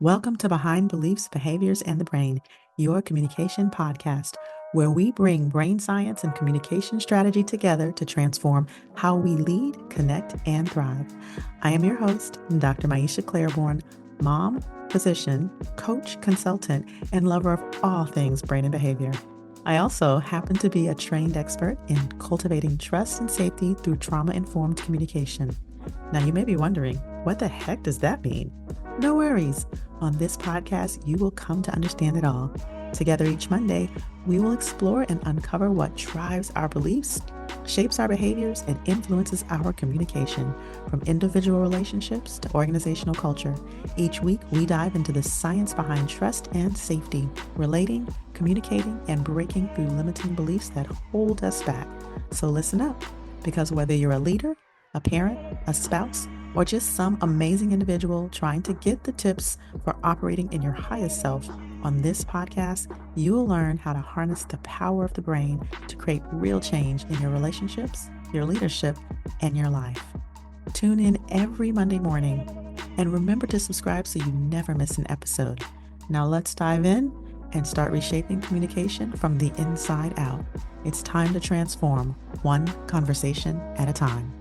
Welcome to Behind Beliefs, Behaviors, and the Brain, your communication podcast, where we bring brain science and communication strategy together to transform how we lead, connect, and thrive. I am your host, Dr. Maisha Claiborne, mom, physician, coach, consultant, and lover of all things brain and behavior. I also happen to be a trained expert in cultivating trust and safety through trauma-informed communication. Now, you may be wondering, what the heck does that mean? No worries. On this podcast, you will come to understand it all. Together each Monday, we will explore and uncover what drives our beliefs, shapes our behaviors, and influences our communication, from individual relationships to organizational culture. Each week, we dive into the science behind trust and safety, relating, communicating, and breaking through limiting beliefs that hold us back. So listen up, because whether you're a leader, a parent, a spouse, or just some amazing individual trying to get the tips for operating in your highest self, on this podcast, you will learn how to harness the power of the brain to create real change in your relationships, your leadership, and your life. Tune in every Monday morning and remember to subscribe so you never miss an episode. Now let's dive in and start reshaping communication from the inside out. It's time to transform one conversation at a time.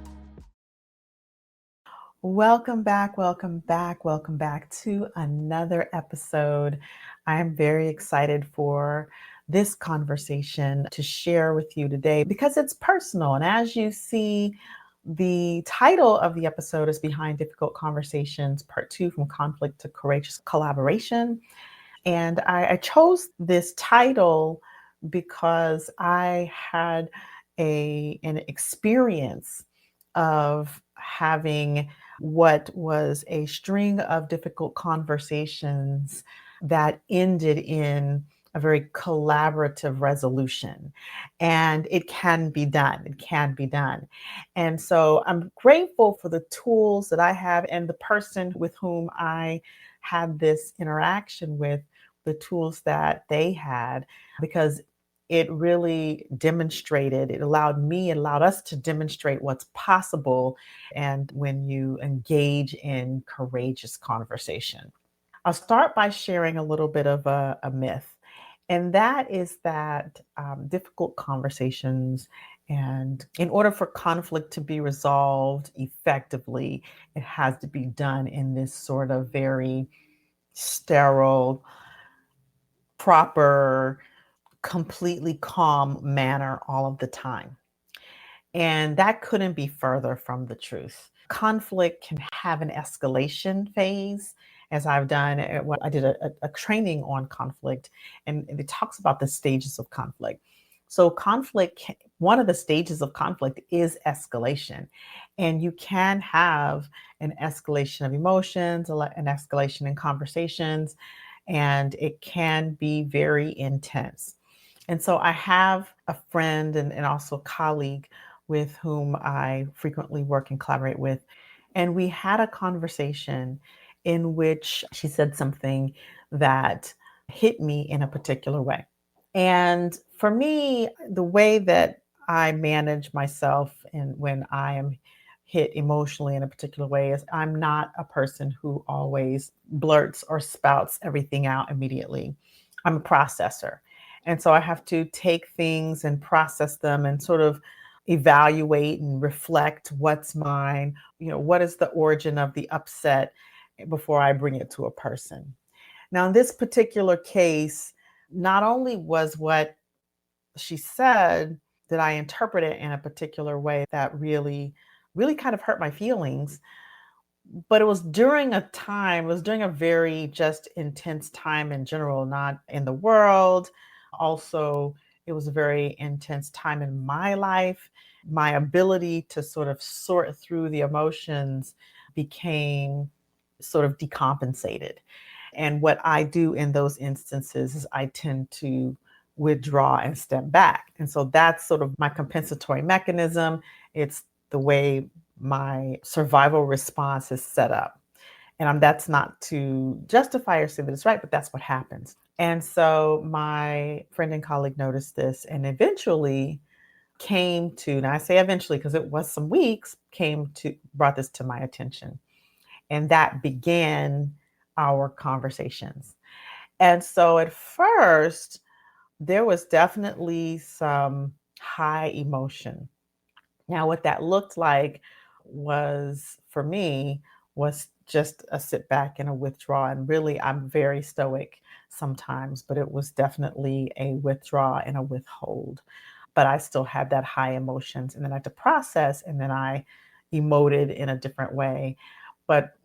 Welcome back to another episode. I am very excited for this conversation to share with you today because it's personal. And as you see, the title of the episode is Behind Difficult Conversations, Part 2, From Conflict to Courageous Collaboration. And I chose this title because I had an experience of having what was a string of difficult conversations that ended in a very collaborative resolution. And it can be done. It can be done. And so I'm grateful for the tools that I have and the person with whom I had this interaction with, the tools that they had, because it really demonstrated, it allowed us to demonstrate what's possible. And when you engage in courageous conversation, I'll start by sharing a little bit of a myth. And that is that difficult conversations, and in order for conflict to be resolved effectively, it has to be done in this sort of very sterile, proper, completely calm manner all of the time. And that couldn't be further from the truth. Conflict can have an escalation phase, as I've done. I did a training on conflict, and it talks about the stages of conflict. So one of the stages of conflict is escalation. And you can have an escalation of emotions, an escalation in conversations, and it can be very intense. And so I have a friend and also a colleague with whom I frequently work and collaborate with. And we had a conversation in which she said something that hit me in a particular way. And for me, the way that I manage myself and when I am hit emotionally in a particular way is I'm not a person who always blurts or spouts everything out immediately. I'm a processor. And so I have to take things and process them and sort of evaluate and reflect what's mine, what is the origin of the upset before I bring it to a person. Now, in this particular case, not only was what she said that I interpret it in a particular way that really, really kind of hurt my feelings, but it was during a very just intense time in general, not in the world. Also, it was a very intense time in my life. My ability to sort of sort through the emotions became sort of decompensated. And what I do in those instances is I tend to withdraw and step back. And so that's sort of my compensatory mechanism. It's the way my survival response is set up. And that's not to justify or say that it's right, but that's what happens. And so my friend and colleague noticed this and eventually now I say eventually because it was some weeks, brought this to my attention. And that began our conversations. And so at first, there was definitely some high emotion. Now, what that looked like was for me was just a sit back and a withdraw. And really, I'm very stoic sometimes, but it was definitely a withdraw and a withhold. But I still had that high emotions, and then I had to process, and then I emoted in a different way. But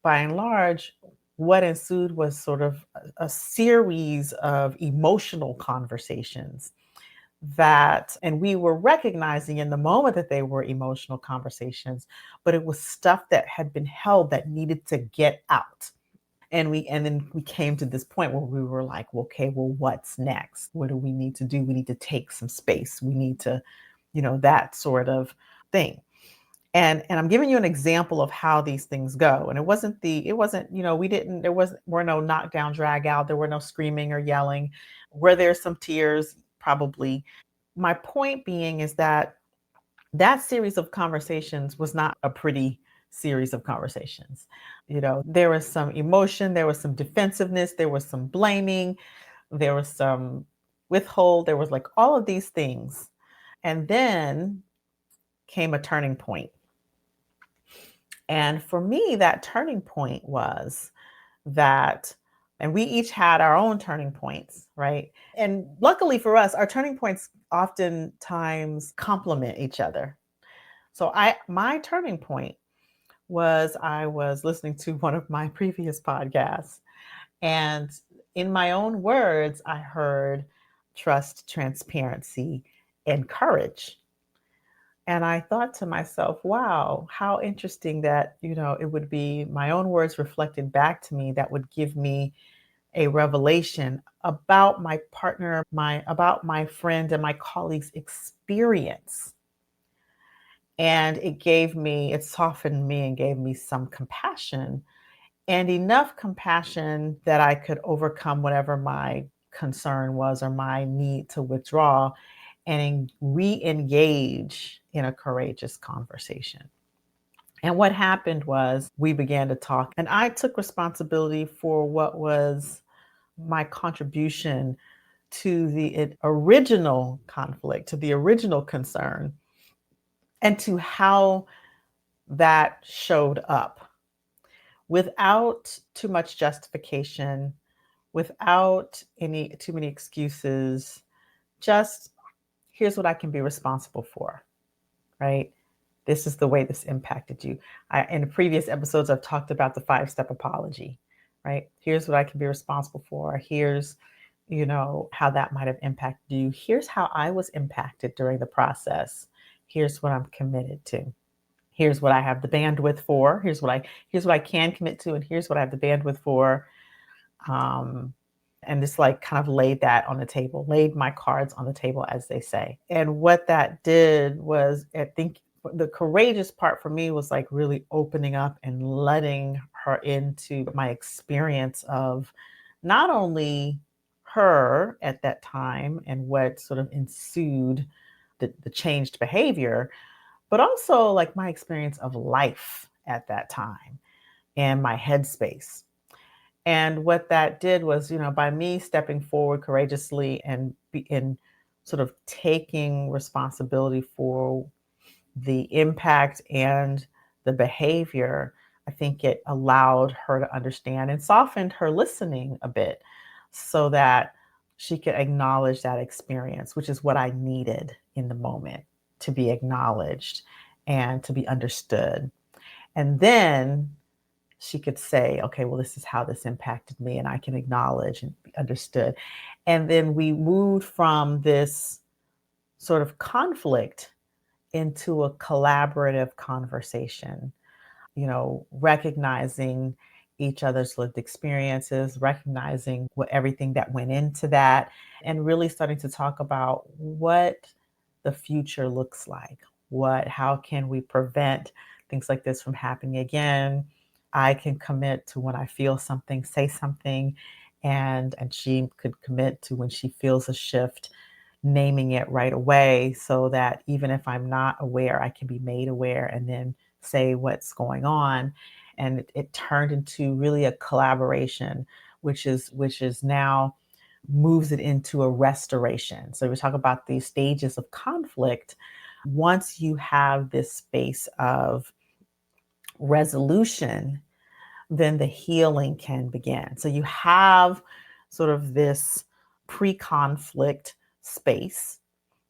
by and large, what ensued was sort of a series of emotional conversations that, and we were recognizing in the moment that they were emotional conversations, but it was stuff that had been held that needed to get out. And then we came to this point where we were like, well, okay, well, what's next? What do we need to do? We need to take some space. We need to, that sort of thing. And I'm giving you an example of how these things go. And it wasn't, we didn't, were no knockdown, drag out. There were no screaming or yelling. Were there some tears? Probably. My point being is that that series of conversations was not a pretty series of conversations. There was some emotion, there was some defensiveness, there was some blaming, there was some withhold, there was like all of these things. And then came a turning point. And for me, that turning point was that, and we each had our own turning points, right? And luckily for us, our turning points oftentimes complement each other. So my turning point was I was listening to one of my previous podcasts, and in my own words, I heard trust, transparency, and courage. And I thought to myself, wow, how interesting that, it would be my own words reflected back to me that would give me a revelation about my partner, about my friend and my colleague's experience. And it softened me and gave me some compassion, and enough compassion that I could overcome whatever my concern was or my need to withdraw and re-engage in a courageous conversation. And what happened was we began to talk, and I took responsibility for what was my contribution to the original conflict, to the original concern, and to how that showed up without too much justification, without any too many excuses. Just here's what I can be responsible for, right? This is the way this impacted you. In the previous episodes, I've talked about the 5-step apology, right? Here's what I can be responsible for. Here's, how that might have impacted you. Here's how I was impacted during the process. Here's what I'm committed to. Here's what I have the bandwidth for. Here's what I can commit to, and here's what I have the bandwidth for. Um, and just like kind of laid that on the table, laid my cards on the table, as they say. And what that did was, I think the courageous part for me was like really opening up and letting her into my experience of not only her at that time and what sort of ensued the changed behavior, but also like my experience of life at that time and my headspace. And what that did was, by me stepping forward courageously and in sort of taking responsibility for the impact and the behavior, I think it allowed her to understand and softened her listening a bit so that she could acknowledge that experience, which is what I needed in the moment, to be acknowledged and to be understood. And then she could say, okay, well, this is how this impacted me, and I can acknowledge and be understood. And then we moved from this sort of conflict into a collaborative conversation, recognizing each other's lived experiences, recognizing everything that went into that, and really starting to talk about what the future looks like. How can we prevent things like this from happening again? I can commit to when I feel something, say something, and she could commit to when she feels a shift, naming it right away so that even if I'm not aware, I can be made aware and then say what's going on. and it turned into really a collaboration, which is now moves it into a restoration. So we talk about these stages of conflict. Once you have this space of resolution, then the healing can begin. So you have sort of this pre-conflict space,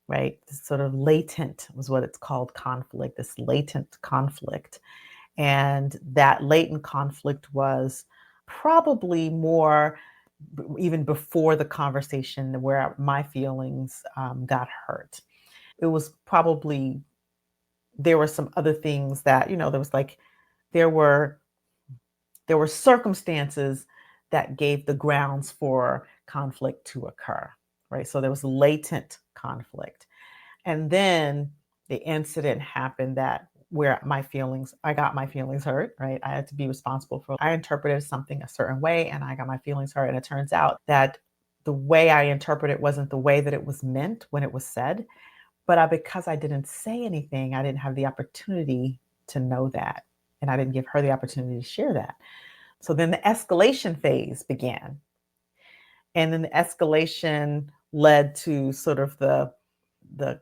right? This sort of latent was what it's called, conflict, this latent conflict. And that latent conflict was probably more even before the conversation where my feelings got hurt. It was probably, there were some other things that, there was like, there were there were circumstances that gave the grounds for conflict to occur, right? So there was latent conflict. And then the incident happened that where I got my feelings hurt, right? I had to be responsible for, I interpreted something a certain way and I got my feelings hurt. And it turns out that the way I interpreted it wasn't the way that it was meant when it was said. But because I didn't say anything, I didn't have the opportunity to know that. And I didn't give her the opportunity to share that. So then the escalation phase began. And then the escalation led to sort of the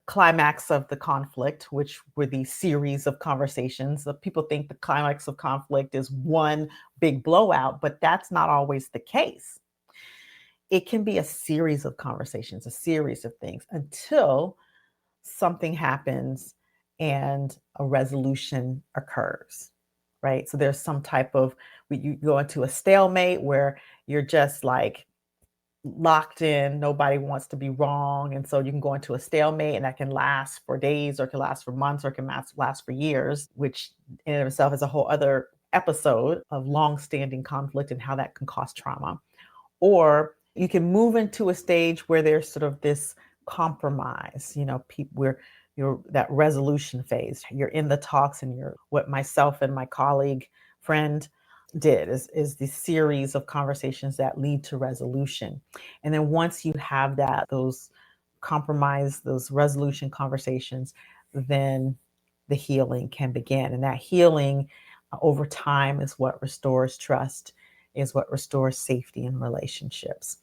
climax of the conflict, which were these series of conversations. So people think the climax of conflict is one big blowout, but that's not always the case. It can be a series of conversations, a series of things until something happens and a resolution occurs, right? So there's some type of, you go into a stalemate where you're just like locked in, nobody wants to be wrong. And so you can go into a stalemate and that can last for days or it can last for months or it can last for years, which in and of itself is a whole other episode of long-standing conflict and how that can cause trauma. Or you can move into a stage where there's sort of this compromise, people where you're that resolution phase. You're in the talks and you're what myself and my colleague friend did is the series of conversations that lead to resolution. And then once you have those compromise, those resolution conversations, then the healing can begin. And that healing over time is what restores trust, is what restores safety in relationships.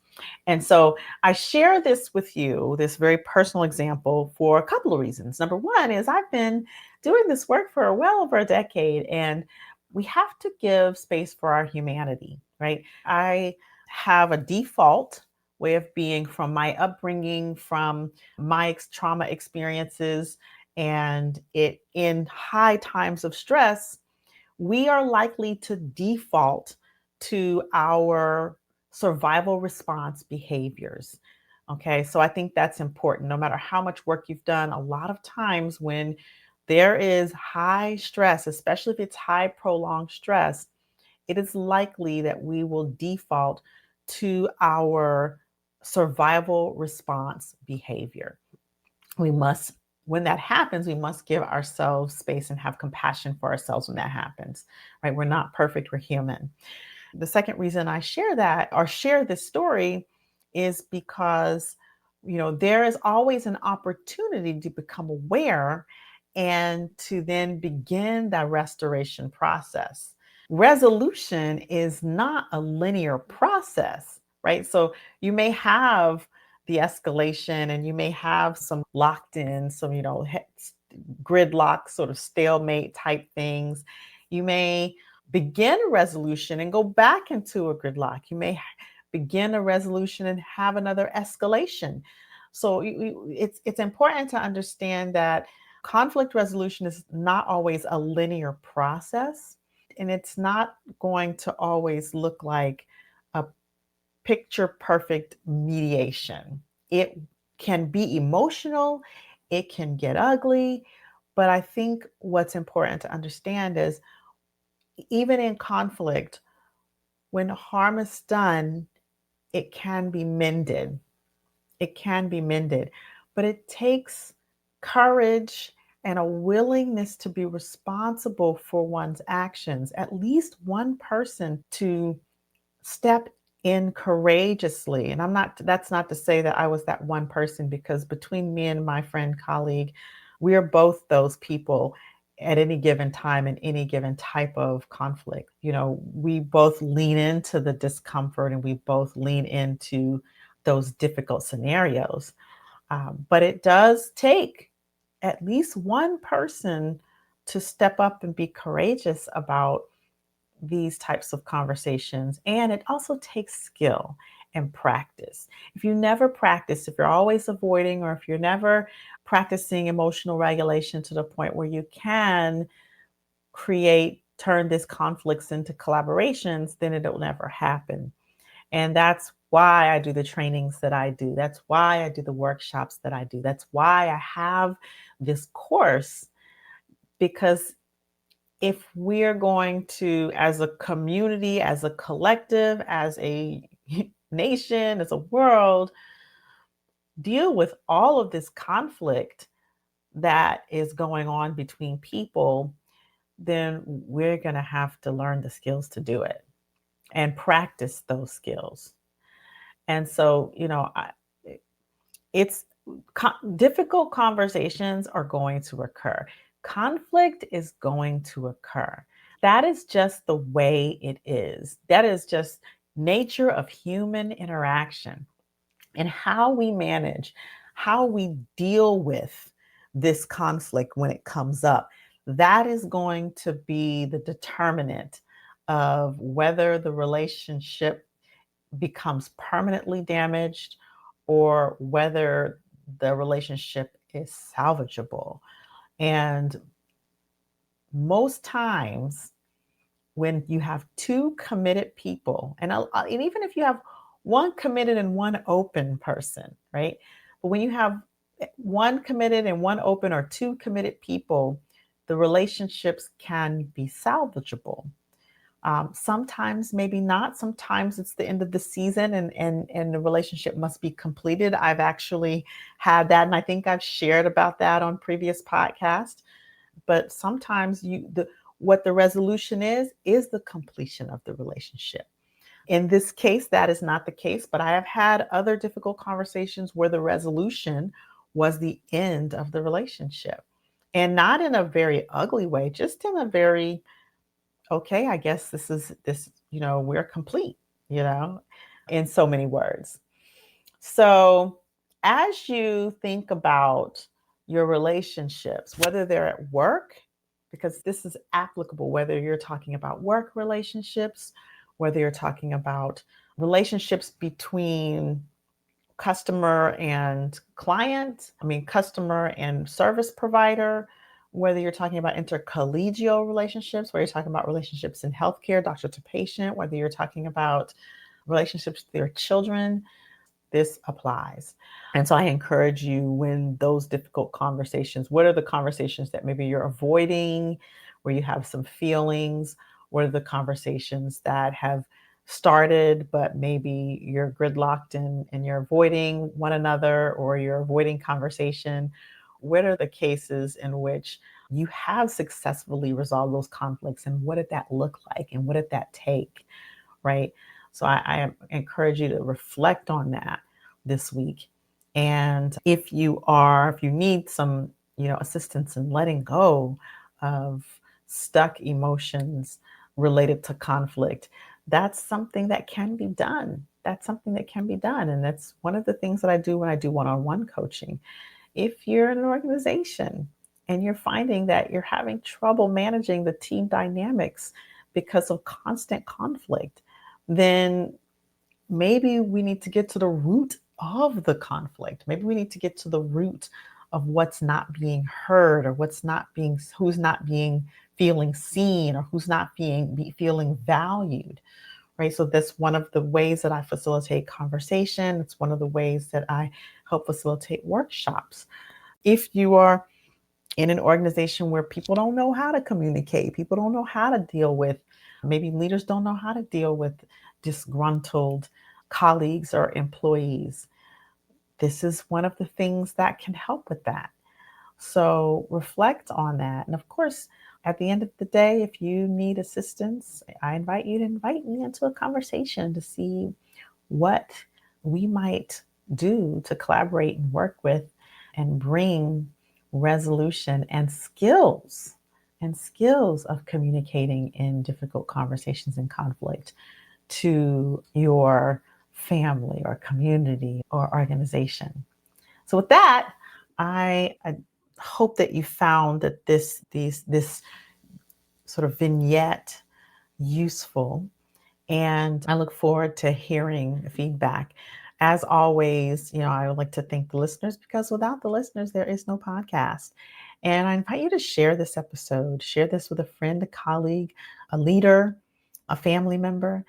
And so I share this with you, this very personal example, for a couple of reasons. Number one is I've been doing this work for well over a decade, and we have to give space for our humanity, right? I have a default way of being from my upbringing, from my trauma experiences, and it in high times of stress, we are likely to default to our survival response behaviors. Okay, so I think that's important. No matter how much work you've done, a lot of times when there is high stress, especially if it's high prolonged stress, it is likely that we will default to our survival response behavior. We must, when that happens, we must give ourselves space and have compassion for ourselves when that happens, right? We're not perfect, we're human. The second reason I share that or share this story is because, there is always an opportunity to become aware and to then begin that restoration process. Resolution is not a linear process, right? So you may have the escalation and you may have some locked in, some, gridlock, sort of stalemate type things. You may begin a resolution and go back into a gridlock. You may begin a resolution and have another escalation. So it's important to understand that conflict resolution is not always a linear process, and it's not going to always look like a picture perfect mediation. It can be emotional, it can get ugly, but I think what's important to understand is even in conflict, when harm is done, it can be mended. It can be mended, but it takes courage and a willingness to be responsible for one's actions, at least one person to step in courageously. And that's not to say that I was that one person, because between me and my friend colleague, we are both those people. at any given time in any given type of conflict. We both lean into the discomfort and we both lean into those difficult scenarios. But it does take at least one person to step up and be courageous about these types of conversations. And it also takes skill and practice. If you never practice, if you're always avoiding, or if you're never practicing emotional regulation to the point where you can turn these conflicts into collaborations, then it'll never happen. And that's why I do the trainings that I do. That's why I do the workshops that I do. That's why I have this course, because if we're going to, as a community, as a collective, as a nation, as a world, deal with all of this conflict that is going on between people, then we're going to have to learn the skills to do it and practice those skills. And so, it's difficult conversations are going to occur. Conflict is going to occur. That is just the way it is. That is just nature of human interaction, and how we manage, how we deal with this conflict when it comes up. That is going to be the determinant of whether the relationship becomes permanently damaged or whether the relationship is salvageable. And most times, when you have two committed people, and even if you have one committed and one open person, right? But when you have one committed and one open, or two committed people, the relationships can be salvageable. Sometimes maybe not. Sometimes it's the end of the season and the relationship must be completed. I've actually had that, and I think I've shared about that on previous podcasts. But sometimes what the resolution is the completion of the relationship. In this case, that is not the case, but I have had other difficult conversations where the resolution was the end of the relationship. And not in a very ugly way, just in a very, okay, I guess we're complete, you know, in so many words. So, as you think about your relationships, whether they're at work, because this is applicable, whether you're talking about work relationships, whether you're talking about relationships between customer and client, customer and service provider, whether you're talking about intercollegial relationships, whether you're talking about relationships in healthcare, doctor to patient, whether you're talking about relationships with your children, this applies. And so I encourage you, when those difficult conversations, what are the conversations that maybe you're avoiding, where you have some feelings? What are the conversations that have started, but maybe you're gridlocked and you're avoiding one another, or you're avoiding conversation? What are the cases in which you have successfully resolved those conflicts, and what did that look like, and what did that take, right? So I encourage you to reflect on that this week. And if you need some, assistance in letting go of stuck emotions related to conflict, that's something that can be done. That's something that can be done. And that's one of the things that I do when I do one-on-one coaching. If you're in an organization and you're finding that you're having trouble managing the team dynamics because of constant conflict, then maybe we need to get to the root of the conflict. Maybe we need to get to the root of what's not being heard, or who's not being feeling seen, or who's not feeling valued, right? So that's one of the ways that I facilitate conversation. It's one of the ways that I help facilitate workshops. If you are in an organization where people don't know how to communicate, people don't know how to deal with, maybe leaders don't know how to deal with disgruntled colleagues or employees, this is one of the things that can help with that. So reflect on that. And of course, at the end of the day, if you need assistance, I invite you to invite me into a conversation to see what we might do to collaborate and work with and bring resolution and skills and skills of communicating in difficult conversations and conflict to your family or community or organization. So with that, I hope that you found that this sort of vignette useful, and I look forward to hearing feedback. As always, I would like to thank the listeners, because without the listeners, there is no podcast. And I invite you to share this episode, share this with a friend, a colleague, a leader, a family member,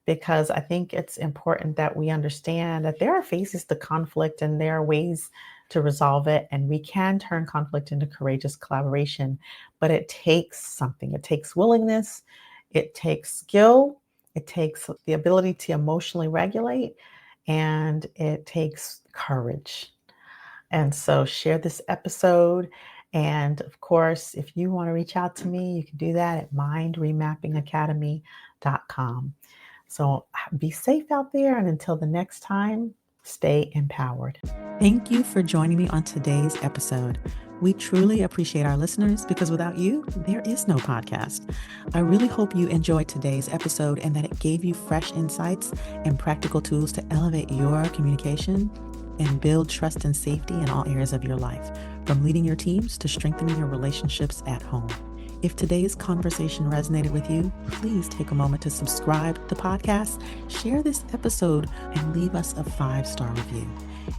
because I think it's important that we understand that there are phases to conflict and there are ways to resolve it. And we can turn conflict into courageous collaboration, but it takes something. It takes willingness, it takes skill, it takes the ability to emotionally regulate, and it takes courage. And so share this episode. And of course, if you want to reach out to me, you can do that at mindremappingacademy.com. So be safe out there. And until the next time, stay empowered. Thank you for joining me on today's episode. We truly appreciate our listeners, because without you, there is no podcast. I really hope you enjoyed today's episode and that it gave you fresh insights and practical tools to elevate your communication and build trust and safety in all areas of your life, from leading your teams to strengthening your relationships at home. If today's conversation resonated with you, please take a moment to subscribe to the podcast, share this episode, and leave us a 5-star review.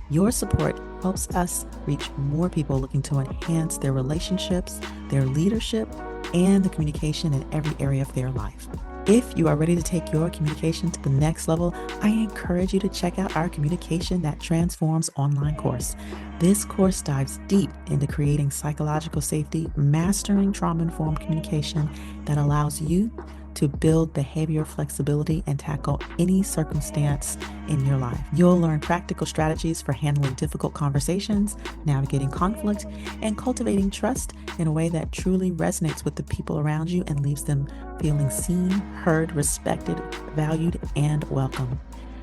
Your support helps us reach more people looking to enhance their relationships, their leadership, and the communication in every area of their life. If you are ready to take your communication to the next level, I encourage you to check out our Communication That Transforms online course. This course dives deep into creating psychological safety, mastering trauma-informed communication that allows you to build behavioral flexibility and tackle any circumstance in your life. You'll learn practical strategies for handling difficult conversations, navigating conflict, and cultivating trust in a way that truly resonates with the people around you and leaves them feeling seen, heard, respected, valued, and welcome.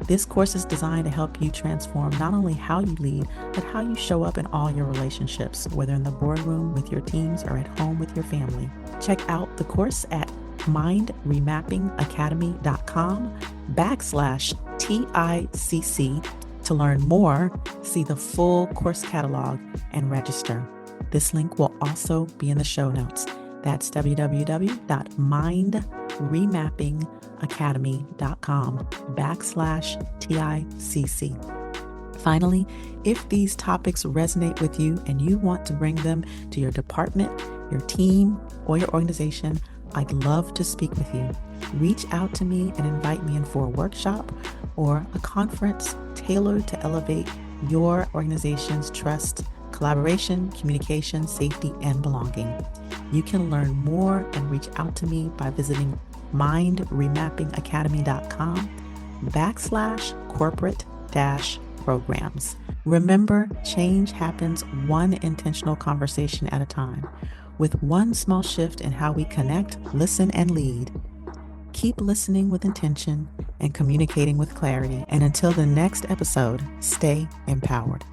This course is designed to help you transform not only how you lead, but how you show up in all your relationships, whether in the boardroom with your teams or at home with your family. Check out the course at mindremappingacademy.com/TICC to learn more, see the full course catalog, and register. This link will also be in the show notes. That's www.mindremappingacademy.com/TICC. Finally, if these topics resonate with you and you want to bring them to your department, your team, or your organization, I'd love to speak with you. Reach out to me and invite me in for a workshop or a conference tailored to elevate your organization's trust, collaboration, communication, safety, and belonging. You can learn more and reach out to me by visiting mindremappingacademy.com/corporate-programs. Remember, change happens one intentional conversation at a time, with one small shift in how we connect, listen, and lead. Keep listening with intention and communicating with clarity. And until the next episode, stay empowered.